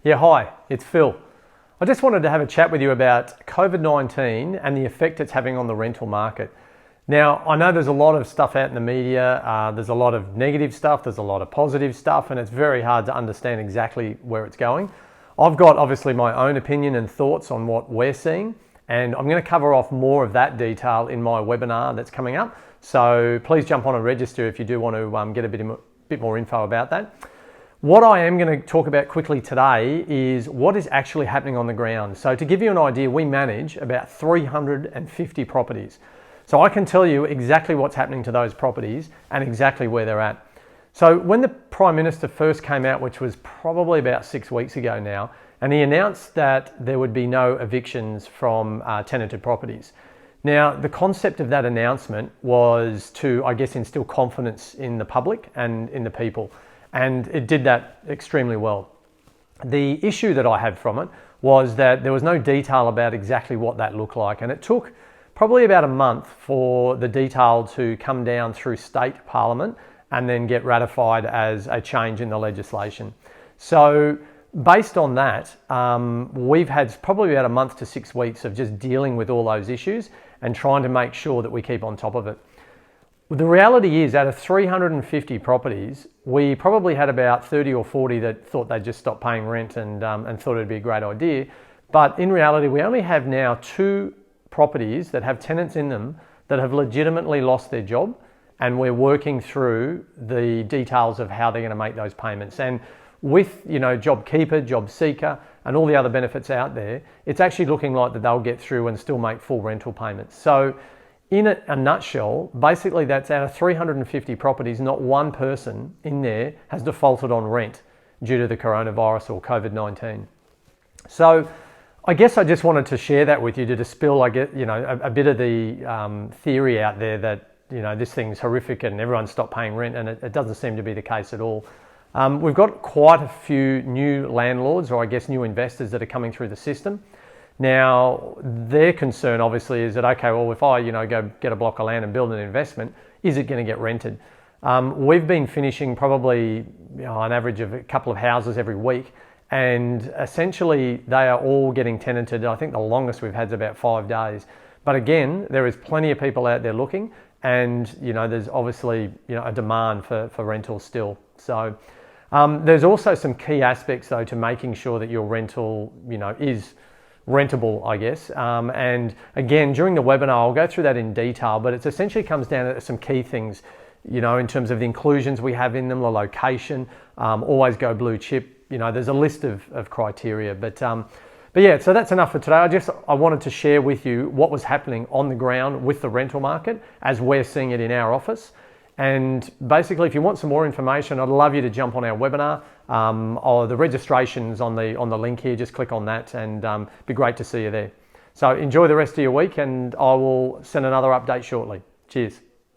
Yeah, hi, it's Phil. I just wanted to have a chat with you about COVID-19 and the effect it's having on the rental market. Now, I know there's a lot of stuff out in the media, there's a lot of negative stuff, there's a lot of positive stuff, and it's very hard to understand exactly where it's going. I've got obviously my own opinion and thoughts on what we're seeing, and I'm going to cover off more of that detail in my webinar that's coming up. So please jump on and register if you do want to get a bit more info about that. What I am going to talk about quickly today is what is actually happening on the ground. So to give you an idea, we manage about 350 properties. So I can tell you exactly what's happening to those properties and exactly where they're at. So when the Prime Minister first came out, which was probably about 6 weeks ago now, and he announced that there would be no evictions from tenanted properties. Now, the concept of that announcement was to, I guess, instill confidence in the public and in the people. And it did that extremely well. The issue that I had from it was that there was no detail about exactly what that looked like. And it took probably about a month for the detail to come down through state parliament and then get ratified as a change in the legislation. So based on that, we've had probably about a month to 6 weeks of just dealing with all those issues and trying to make sure that we keep on top of it. The reality is, out of 350 properties, we probably had about 30 or 40 that thought they'd just stop paying rent and thought it'd be a great idea. But in reality, we only have now 2 properties that have tenants in them that have legitimately lost their job, and we're working through the details of how they're going to make those payments. And with, JobKeeper, JobSeeker, and all the other benefits out there, it's actually looking like that they'll get through and still make full rental payments. So in a nutshell, basically that's out of 350 properties, not one person in there has defaulted on rent due to the coronavirus or COVID-19. So I guess I just wanted to share that with you to dispel, a bit of the theory out there that, this thing's horrific and everyone stopped paying rent, and it doesn't seem to be the case at all. We've got quite a few new landlords, or I guess new investors that are coming through the system. Now, their concern obviously is that, okay, well, if I, go get a block of land and build an investment, is it going to get rented? We've been finishing probably an average of a couple of houses every week, and essentially they are all getting tenanted. I think the longest we've had is about 5 days. But again, there is plenty of people out there looking, and there's obviously a demand for rentals still. So there's also some key aspects though to making sure that your rental is rentable, I guess. And again, during the webinar, I'll go through that in detail, but it essentially comes down to some key things, in terms of the inclusions we have in them, the location, always go blue chip. There's a list of criteria, but yeah, so that's enough for today. I wanted to share with you what was happening on the ground with the rental market as we're seeing it in our office. And basically, if you want some more information, I'd love you to jump on our webinar. Or the registration's on the link here. Just click on that, and it'd be great to see you there. So enjoy the rest of your week, and I will send another update shortly. Cheers.